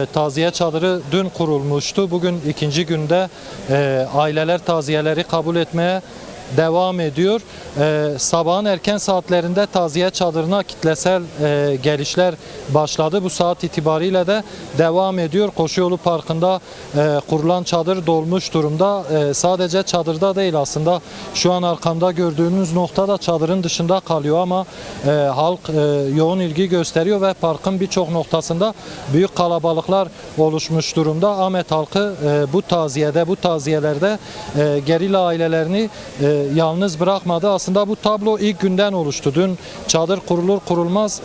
Taziye çadırı dün kurulmuştu. Bugün ikinci günde aileler taziyeleri kabul etmeye devam ediyor. Sabahın erken saatlerinde taziye çadırına kitlesel gelişler başladı. Bu saat itibariyle de devam ediyor. Koşuyolu Parkı'nda kurulan çadır dolmuş durumda. Sadece çadırda değil aslında. Şu an arkamda gördüğünüz nokta da çadırın dışında kalıyor ama halk yoğun ilgi gösteriyor ve parkın birçok noktasında büyük kalabalıklar oluşmuş durumda. Ahmet halkı bu taziyelerde gerilla ailelerini yalnız bırakmadı. Aslında bu tablo ilk günden oluştu. Dün çadır kurulur kurulmaz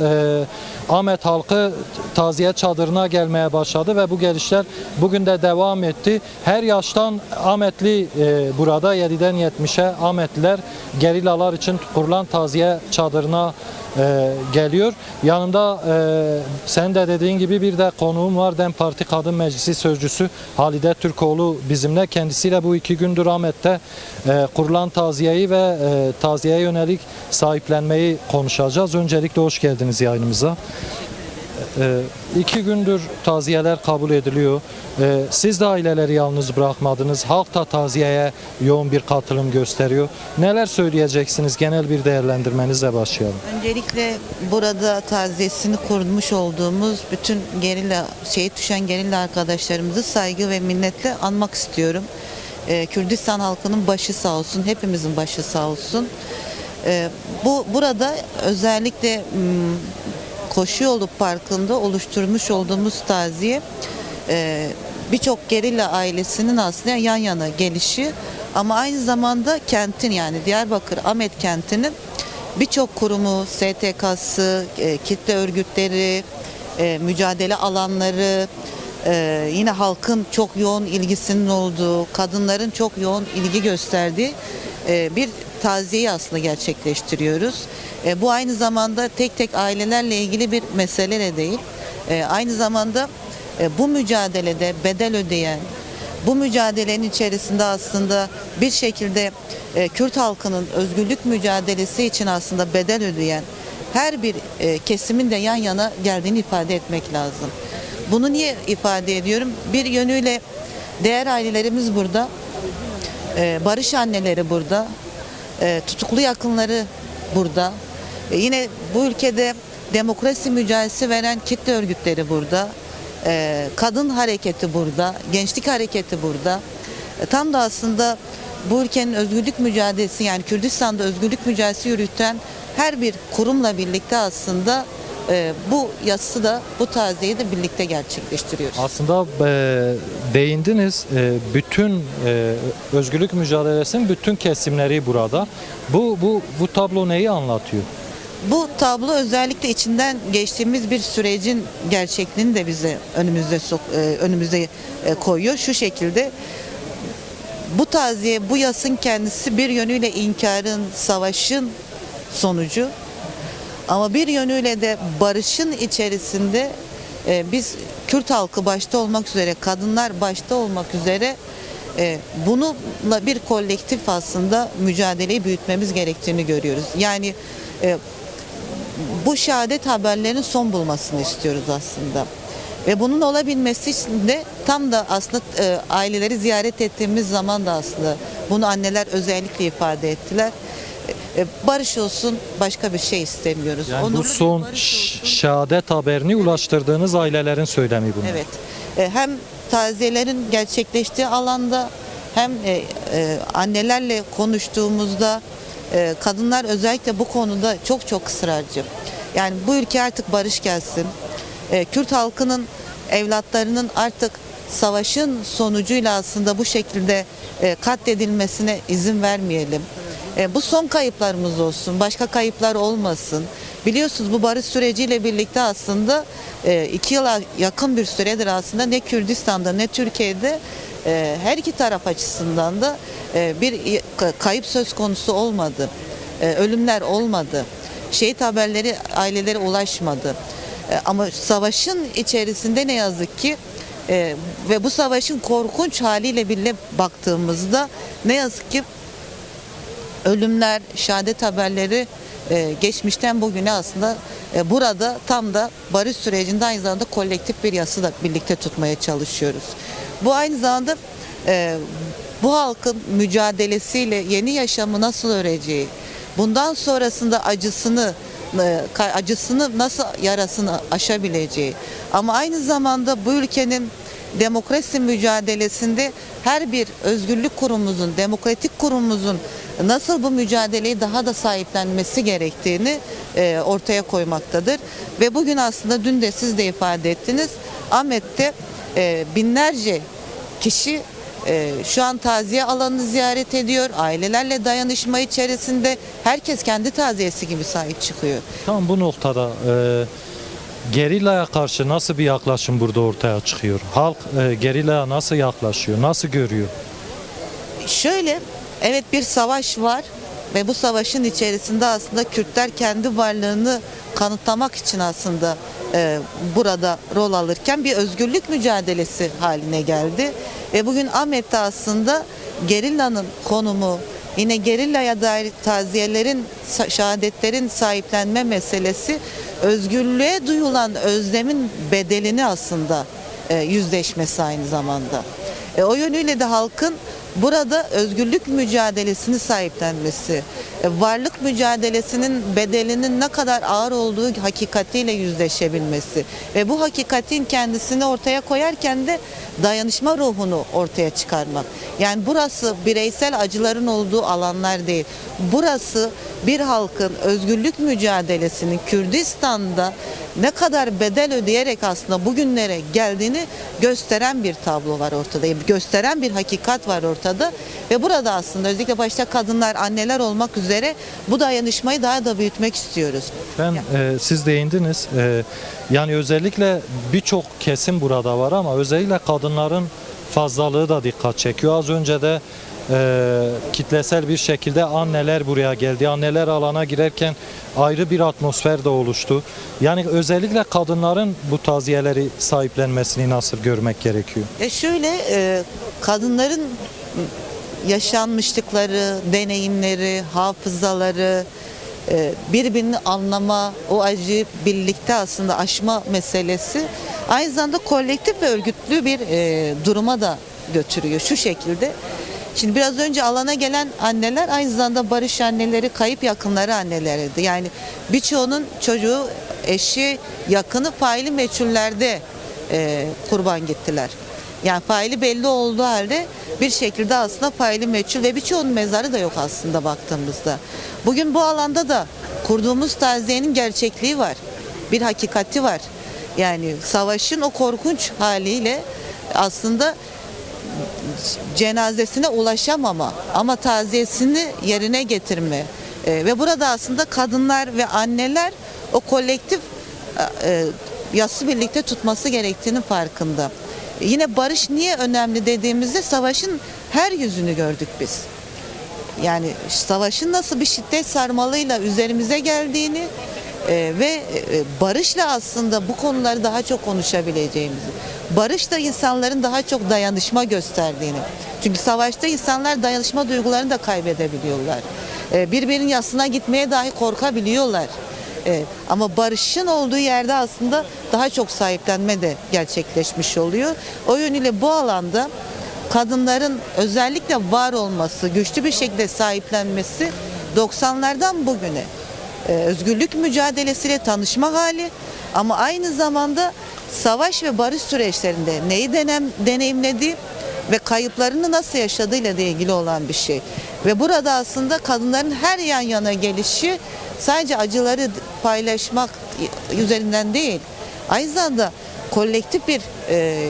Ahmet halkı taziye çadırına gelmeye başladı ve bu gelişler bugün de devam etti. Her yaştan Ahmetli burada 7'den 70'e Ahmetliler gerillalar için kurulan taziye çadırına geliyor. Yanımda sen de dediğin gibi bir de konuğum var. DEM Parti Kadın Meclisi Sözcüsü Halide Türkoğlu bizimle. Kendisiyle bu 2 gündür Ahmet'te kurulan taziyeyi ve taziyeye yönelik sahiplenmeyi konuşacağız. Öncelikle hoş geldiniz yayınımıza. 2 gündür taziyeler kabul ediliyor. Siz de aileleri yalnız bırakmadınız. Halk da taziyeye yoğun bir katılım gösteriyor. Neler söyleyeceksiniz? Genel bir değerlendirmenizle başlayalım. Öncelikle burada taziyesini kurmuş olduğumuz bütün şehit düşen gerilla arkadaşlarımızı saygı ve minnetle anmak istiyorum. Kürdistan halkının başı sağ olsun, hepimizin başı sağ olsun. Burada özellikle Koşuyolu Parkı'nda oluşturmuş olduğumuz taziye birçok gerilla ailesinin aslında yan yana gelişi ama aynı zamanda kentin yani Diyarbakır Ahmet kentinin birçok kurumu, STK'sı, kitle örgütleri, mücadele alanları, yine halkın çok yoğun ilgisinin olduğu, kadınların çok yoğun ilgi gösterdiği bir taziyeyi aslında gerçekleştiriyoruz. Bu aynı zamanda tek tek ailelerle ilgili bir mesele de değil. Aynı zamanda bu mücadelede bedel ödeyen, bu mücadelenin içerisinde aslında bir şekilde Kürt halkının özgürlük mücadelesi için aslında bedel ödeyen her bir kesimin de yan yana geldiğini ifade etmek lazım. Bunu niye ifade ediyorum? Bir yönüyle değer ailelerimiz burada, barış anneleri burada, tutuklu yakınları burada. Yine bu ülkede demokrasi mücadelesi veren kitle örgütleri burada. Kadın hareketi burada, gençlik hareketi burada. Tam da aslında bu ülkenin özgürlük mücadelesi yani Kürdistan'da özgürlük mücadelesi yürüten her bir kurumla birlikte aslında bu yası da bu taziyeyi de birlikte gerçekleştiriyoruz. Aslında değindiniz bütün özgürlük mücadelesinin bütün kesimleri burada. Bu tablo neyi anlatıyor? Bu tablo özellikle içinden geçtiğimiz bir sürecin gerçekliğini de bize önümüze koyuyor. Şu şekilde bu taziye, bu yasın kendisi bir yönüyle inkarın, savaşın sonucu. Ama bir yönüyle de barışın içerisinde biz Kürt halkı başta olmak üzere, kadınlar başta olmak üzere bununla bir kolektif aslında mücadeleyi büyütmemiz gerektiğini görüyoruz. Yani bu şehadet haberlerinin son bulmasını istiyoruz aslında. Ve bunun olabilmesi için de tam da aslında aileleri ziyaret ettiğimiz zaman da aslında bunu anneler özellikle ifade ettiler. Barış olsun, başka bir şey istemiyoruz. Yani bu son şehadet haberini ulaştırdığınız ailelerin söylemi bunlar. Evet. Hem taziyelerin gerçekleştiği alanda hem annelerle konuştuğumuzda kadınlar özellikle bu konuda çok ısrarcı. Yani bu ülke artık barış gelsin. Kürt halkının evlatlarının artık savaşın sonucuyla aslında bu şekilde katledilmesine izin vermeyelim. Bu son kayıplarımız olsun, başka kayıplar olmasın. Biliyorsunuz bu barış süreciyle birlikte aslında 2 yıla yakın bir süredir aslında ne Kürdistan'da ne Türkiye'de her iki taraf açısından da bir kayıp söz konusu olmadı. Ölümler olmadı. Şehit haberleri ailelere ulaşmadı. Ama savaşın içerisinde ne yazık ki ve bu savaşın korkunç haliyle bile baktığımızda ne yazık ki ölümler, şehadet haberleri geçmişten bugüne aslında burada tam da barış sürecinde aynı zamanda kolektif bir yası da birlikte tutmaya çalışıyoruz. Bu aynı zamanda bu halkın mücadelesiyle yeni yaşamı nasıl öreceği, bundan sonrasında acısını nasıl, yarasını aşabileceği, ama aynı zamanda bu ülkenin demokrasi mücadelesinde her bir özgürlük kurumumuzun, demokratik kurumumuzun nasıl bu mücadeleyi daha da sahiplenmesi gerektiğini ortaya koymaktadır. Ve bugün aslında dün de siz de ifade ettiniz, Ahmet'te binlerce kişi şu an taziye alanını ziyaret ediyor. Ailelerle dayanışma içerisinde herkes kendi taziyesi gibi sahip çıkıyor. Tam bu noktada gerillaya karşı nasıl bir yaklaşım burada ortaya çıkıyor? Halk gerillaya nasıl yaklaşıyor? Nasıl görüyor? Şöyle, evet, bir savaş var ve bu savaşın içerisinde aslında Kürtler kendi varlığını kanıtlamak için aslında burada rol alırken bir özgürlük mücadelesi haline geldi. Ve bugün Ahmet'te aslında gerillanın konumu, yine gerillaya dair taziyelerin, şehadetlerin sahiplenme meselesi özgürlüğe duyulan özlemin bedelini aslında yüzleşmesi aynı zamanda. O yönüyle de halkın burada özgürlük mücadelesini sahiplenmesi, varlık mücadelesinin bedelinin ne kadar ağır olduğu hakikatiyle yüzleşebilmesi ve bu hakikatin kendisini ortaya koyarken de dayanışma ruhunu ortaya çıkarmak. Yani burası bireysel acıların olduğu alanlar değil. Burası bir halkın özgürlük mücadelesinin Kürdistan'da ne kadar bedel ödeyerek aslında bugünlere geldiğini gösteren bir tablo var ortada. Gösteren bir hakikat var ortada. Ve burada aslında özellikle başta kadınlar, anneler olmak üzere bu dayanışmayı daha da büyütmek istiyoruz. Siz değindiniz. Yani özellikle birçok kesim burada var ama özellikle kadınların fazlalığı da dikkat çekiyor. Az önce de kitlesel bir şekilde anneler buraya geldi. Anneler alana girerken ayrı bir atmosfer de oluştu. Yani özellikle kadınların bu taziyeleri sahiplenmesini nasıl görmek gerekiyor? Şöyle, kadınların yaşanmışlıkları, deneyimleri, hafızaları, birbirini anlama, o acıyı birlikte aslında aşma meselesi aynı zamanda kolektif ve örgütlü bir duruma da götürüyor şu şekilde. Şimdi biraz önce alana gelen anneler aynı zamanda barış anneleri, kayıp yakınları anneleriydi. Yani birçoğunun çocuğu, eşi, yakını faili meçhullerde kurban gittiler. Yani faili belli olduğu halde bir şekilde aslında faili meçhul ve birçoğunun mezarı da yok aslında baktığımızda. Bugün bu alanda da kurduğumuz taziyenin gerçekliği var. Bir hakikati var. Yani savaşın o korkunç haliyle aslında cenazesine ulaşamama ama taziyesini yerine getirme ve burada aslında kadınlar ve anneler o kolektif yası birlikte tutması gerektiğinin farkında. Yine barış niye önemli dediğimizde savaşın her yüzünü gördük biz. Yani savaşın nasıl bir şiddet sarmalıyla üzerimize geldiğini ve barışla aslında bu konuları daha çok konuşabileceğimizi, barışla insanların daha çok dayanışma gösterdiğini. Çünkü savaşta insanlar dayanışma duygularını da kaybedebiliyorlar. Birbirinin yasına gitmeye dahi korkabiliyorlar. Ama barışın olduğu yerde aslında daha çok sahiplenme de gerçekleşmiş oluyor. O yönüyle bu alanda kadınların özellikle var olması, güçlü bir şekilde sahiplenmesi 90'lardan bugüne özgürlük mücadelesiyle tanışma hali ama aynı zamanda savaş ve barış süreçlerinde neyi deneyimlediği ve kayıplarını nasıl yaşadığıyla da ilgili olan bir şey. Ve burada aslında kadınların her yan yana gelişi sadece acıları paylaşmak üzerinden değil, aynı zamanda kolektif bir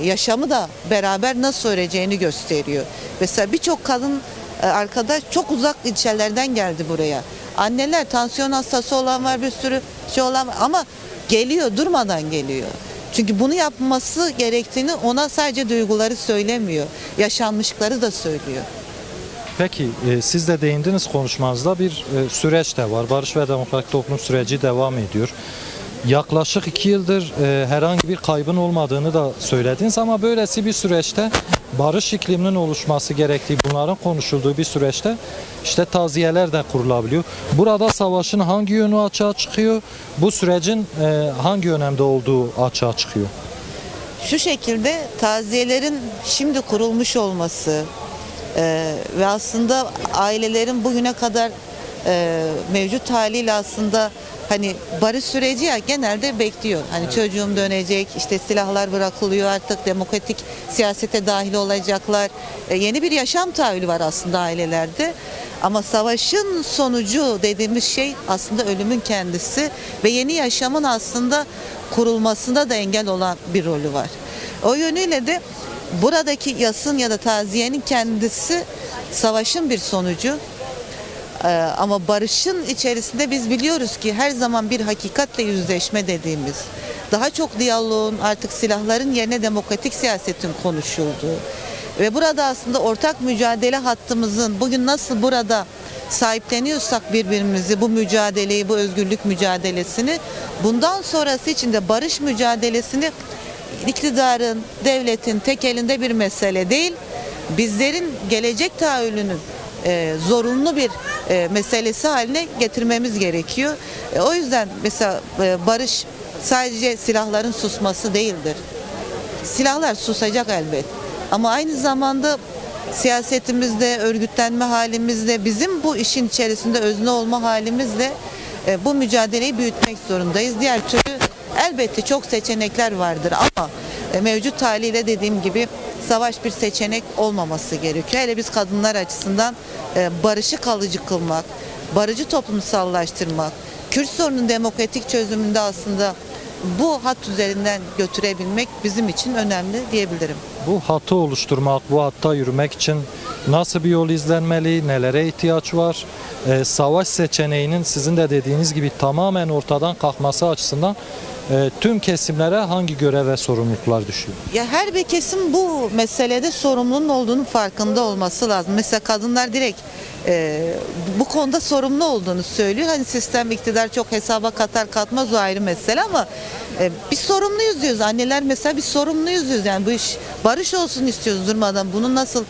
yaşamı da beraber nasıl öreceğini gösteriyor. Mesela birçok kadın arkadaş çok uzak ilçelerden geldi buraya. Anneler, tansiyon hastası olan var, bir sürü şey olan var ama geliyor, durmadan geliyor. Çünkü bunu yapması gerektiğini ona sadece duyguları söylemiyor, yaşanmışlıkları da söylüyor. Peki siz de değindiniz konuşmanızda bir süreç de var. Barış ve Demokratik Toplum süreci devam ediyor. Yaklaşık 2 yıldır herhangi bir kaybın olmadığını da söylediniz ama böylesi bir süreçte barış ikliminin oluşması gerektiği, bunların konuşulduğu bir süreçte işte taziyeler de kurulabiliyor. Burada savaşın hangi yönü açığa çıkıyor? Bu sürecin hangi önemde olduğu açığa çıkıyor? Şu şekilde taziyelerin şimdi kurulmuş olması ve aslında ailelerin bugüne kadar mevcut haliyle aslında hani barış süreci ya genelde bekliyor. Hani çocuğum dönecek, işte silahlar bırakılıyor, artık demokratik siyasete dahil olacaklar. Yeni bir yaşam tahayyülü var aslında ailelerde. Ama savaşın sonucu dediğimiz şey aslında ölümün kendisi ve yeni yaşamın aslında kurulmasında da engel olan bir rolü var. O yönüyle de buradaki yasın ya da taziyenin kendisi savaşın bir sonucu. Ama barışın içerisinde biz biliyoruz ki her zaman bir hakikatle yüzleşme dediğimiz, daha çok diyaloğun, artık silahların yerine demokratik siyasetin konuşulduğu ve burada aslında ortak mücadele hattımızın bugün nasıl burada sahipleniyorsak birbirimizi, bu mücadeleyi, bu özgürlük mücadelesini, bundan sonrası için de barış mücadelesini iktidarın, devletin tek elinde bir mesele değil, bizlerin gelecek tahayyülünün zorunlu bir meselesi haline getirmemiz gerekiyor. O yüzden mesela barış sadece silahların susması değildir. Silahlar susacak elbet. Ama aynı zamanda siyasetimizde, örgütlenme halimizde, bizim bu işin içerisinde özne olma halimizle bu mücadeleyi büyütmek zorundayız. Diğer türlü elbette çok seçenekler vardır ama mevcut haliyle dediğim gibi savaş bir seçenek olmaması gerekiyor. Hele biz kadınlar açısından barışı kalıcı kılmak, barışı toplumsallaştırmak, Kürt sorunun demokratik çözümünde aslında bu hat üzerinden götürebilmek bizim için önemli diyebilirim. Bu hattı oluşturmak, bu hatta yürümek için nasıl bir yol izlenmeli, nelere ihtiyaç var? Savaş seçeneğinin sizin de dediğiniz gibi tamamen ortadan kalkması açısından tüm kesimlere hangi görev ve sorumluluklar düşüyor? Ya her bir kesim bu meselede sorumlunun olduğunu farkında olması lazım. Mesela kadınlar direkt bu konuda sorumlu olduğunu söylüyor. Hani sistem, iktidar çok hesaba katar katmaz o ayrı mesele ama biz sorumluyuz diyoruz. Anneler mesela biz sorumluyuz diyoruz. Yani bu iş barış olsun istiyoruz durmadan. Bunun nasıl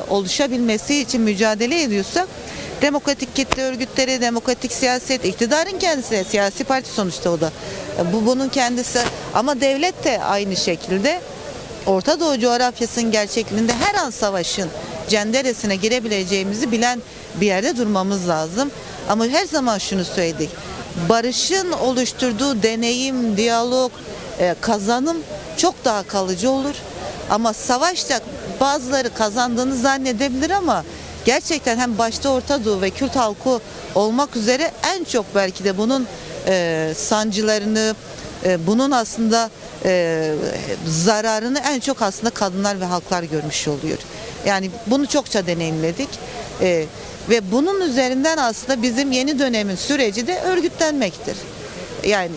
oluşabilmesi için mücadele ediyorsak demokratik kitle örgütleri, demokratik siyaset, iktidarın kendisi, siyasi parti sonuçta o da. Bunun kendisi ama devlet de aynı şekilde Orta Doğu coğrafyasının gerçekliğinde her an savaşın cenderesine girebileceğimizi bilen bir yerde durmamız lazım. Ama her zaman şunu söyledik. Barışın oluşturduğu deneyim, diyalog, kazanım çok daha kalıcı olur. Ama savaşta bazıları kazandığını zannedebilir ama gerçekten hem başta Orta Doğu ve Kürt halkı olmak üzere en çok belki de bunun sancılarını, bunun aslında zararını en çok aslında kadınlar ve halklar görmüş oluyor. Yani bunu çokça deneyimledik. Ve bunun üzerinden aslında bizim yeni dönemin süreci de örgütlenmektir. Yani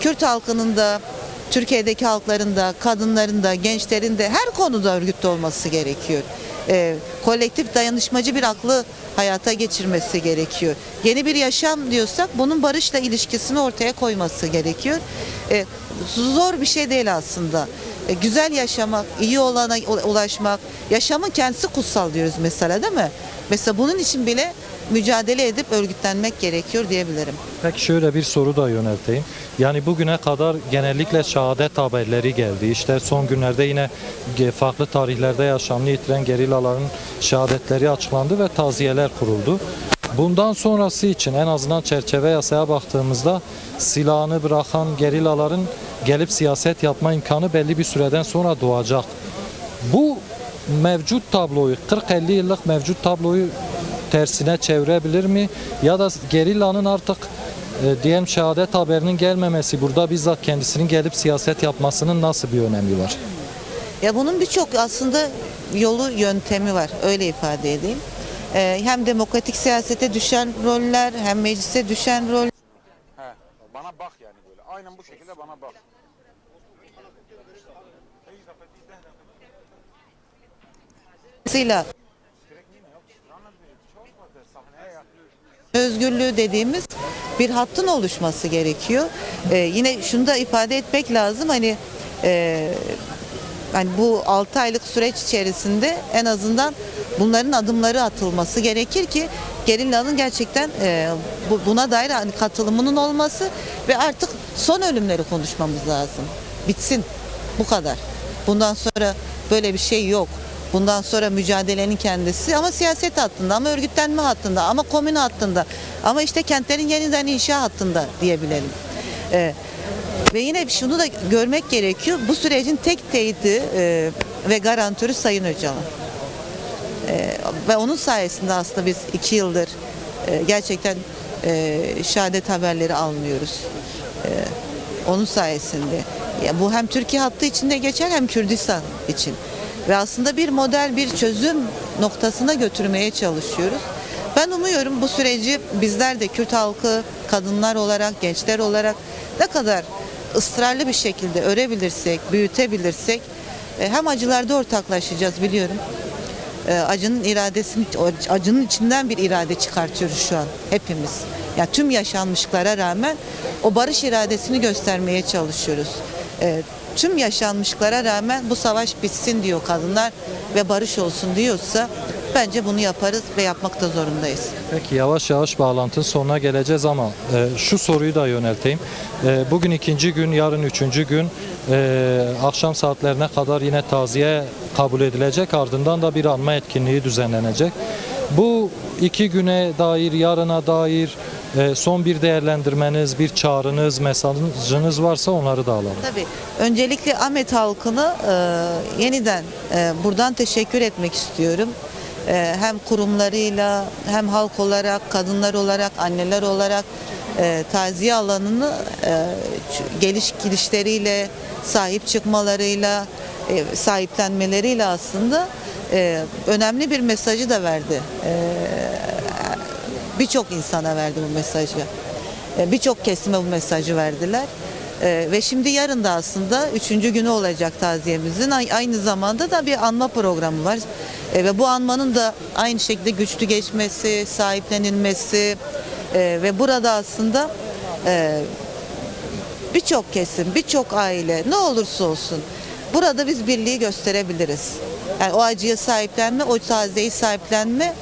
Kürt halkının da, Türkiye'deki halkların da, kadınların da, gençlerin de her konuda örgütlü olması gerekiyor. Kolektif dayanışmacı bir aklı hayata geçirmesi gerekiyor. Yeni bir yaşam diyorsak bunun barışla ilişkisini ortaya koyması gerekiyor. Zor bir şey değil aslında. Güzel yaşamak, iyi olana ulaşmak, yaşamın kendisi kutsal diyoruz mesela değil mi? Mesela bunun için bile mücadele edip örgütlenmek gerekiyor diyebilirim. Peki şöyle bir soru da yönelteyim. Yani bugüne kadar genellikle şehadet haberleri geldi. İşte son günlerde yine farklı tarihlerde yaşamını yitiren gerillaların şehadetleri açıklandı ve taziyeler kuruldu. Bundan sonrası için en azından çerçeve yasaya baktığımızda silahını bırakan gerillaların gelip siyaset yapma imkanı belli bir süreden sonra doğacak. Bu mevcut tabloyu, 40-50 yıllık mevcut tabloyu tersine çevirebilir mi? Ya da gerillanın artık diyelim şehadet haberinin gelmemesi, burada bizzat kendisinin gelip siyaset yapmasının nasıl bir önemi var? Ya bunun birçok aslında yolu, yöntemi var. Öyle ifade edeyim. Hem demokratik siyasete düşen roller, hem meclise düşen rol. Bana bak yani böyle. Aynen bu şekilde bana bak. Özgürlüğü dediğimiz bir hattın oluşması gerekiyor. Yine şunu da ifade etmek lazım. Hani hani bu 6 aylık süreç içerisinde en azından bunların adımları atılması gerekir ki gerillanın gerçekten buna dair hani katılımının olması ve artık son ölümleri konuşmamız lazım. Bitsin. Bu kadar. Bundan sonra böyle bir şey yok. Bundan sonra mücadelenin kendisi ama siyaset hattında, ama örgütlenme hattında, ama komün hattında, ama işte kentlerin yeniden inşa hattında diyebilelim. Ve yine şunu da görmek gerekiyor. Bu sürecin tek teyidi ve garantörü Sayın Öcalan. Ve onun sayesinde aslında biz 2 yıldır gerçekten şehadet haberleri almıyoruz. Onun sayesinde. Ya bu hem Türkiye hattı içinde geçer hem Kürdistan için. Ve aslında bir model, bir çözüm noktasına götürmeye çalışıyoruz. Ben umuyorum bu süreci bizler de Kürt halkı, kadınlar olarak, gençler olarak ne kadar ısrarlı bir şekilde örebilirsek, büyütebilirsek hem acılarda ortaklaşacağız biliyorum. Acının içinden bir irade çıkartıyoruz şu an hepimiz. Yani tüm yaşanmışlıklara rağmen o barış iradesini göstermeye çalışıyoruz. Tüm yaşanmışlıklara rağmen bu savaş bitsin diyor kadınlar ve barış olsun diyorsa bence bunu yaparız ve yapmak da zorundayız. Peki yavaş yavaş bağlantının sonuna geleceğiz ama şu soruyu da yönelteyim. Bugün 2. gün, yarın 3. gün akşam saatlerine kadar yine taziye kabul edilecek. Ardından da bir anma etkinliği düzenlenecek. Bu 2 güne dair, yarına dair son bir değerlendirmeniz, bir çağrınız, mesajınız varsa onları da alalım. Tabii. Öncelikle Ahmet halkını yeniden buradan teşekkür etmek istiyorum. Hem kurumlarıyla hem halk olarak, kadınlar olarak, anneler olarak taziye alanını gidişleriyle, sahip çıkmalarıyla, sahiplenmeleriyle aslında önemli bir mesajı da verdi. Birçok insana verdi bu mesajı. Birçok kesime bu mesajı verdiler. Ve şimdi yarın da aslında 3. günü olacak taziyemizin. Aynı zamanda da bir anma programı var. Ve bu anmanın da aynı şekilde güçlü geçmesi, sahiplenilmesi ve burada aslında birçok kesim, birçok aile ne olursa olsun burada biz birliği gösterebiliriz. Yani o acıya sahiplenme, o taziyeyi sahiplenme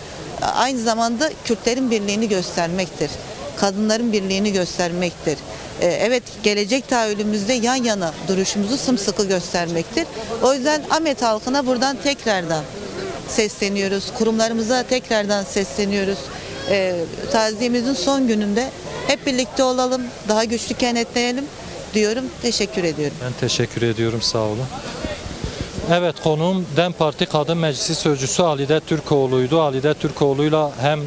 aynı zamanda Kürtlerin birliğini göstermektir. Kadınların birliğini göstermektir. Evet, gelecek tahayyülümüzde yan yana duruşumuzu sımsıkı göstermektir. O yüzden Ahmet halkına buradan tekrardan sesleniyoruz. Kurumlarımıza tekrardan sesleniyoruz. Taziyemizin son gününde hep birlikte olalım, daha güçlü kenetleyelim diyorum. Teşekkür ediyorum. Ben teşekkür ediyorum, sağ olun. Evet, konuğum DEM Parti Kadın Meclisi Sözcüsü Halide Türkoğlu'ydu. Halide Türkoğlu'yla hem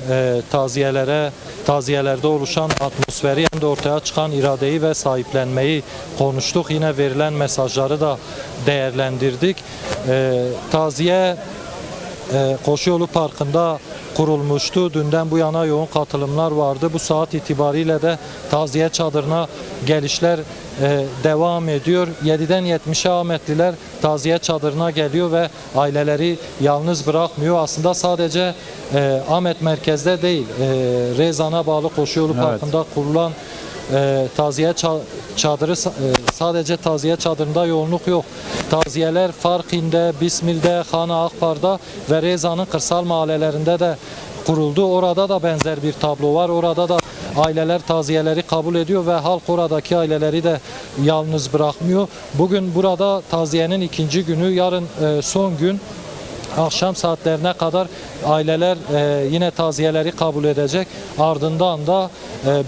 taziyelerde oluşan atmosferi hem de ortaya çıkan iradeyi ve sahiplenmeyi konuştuk. Yine verilen mesajları da değerlendirdik. Taziye Koşuyolu Parkı'nda kurulmuştu. Dünden bu yana yoğun katılımlar vardı. Bu saat itibariyle de taziye çadırına gelişler devam ediyor. 7'den 70'e Ahmetliler taziye çadırına geliyor ve aileleri yalnız bırakmıyor. Aslında sadece Ahmet merkezde değil, Rezan'a bağlı Koşuyolu Parkı'nda kurulan taziye çadırı sadece taziye çadırında yoğunluk yok. Taziyeler Farkin'de, Bismil'de, Xana Akbar'da ve Rezan'ın kırsal mahallelerinde de kuruldu. Orada da benzer bir tablo var. Orada da aileler taziyeleri kabul ediyor ve halk oradaki aileleri de yalnız bırakmıyor. Bugün burada taziyenin 2. günü, yarın son gün. Akşam saatlerine kadar aileler yine taziyeleri kabul edecek. Ardından da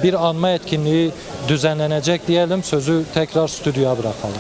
bir anma etkinliği düzenlenecek diyelim. Sözü tekrar stüdyoya bırakalım.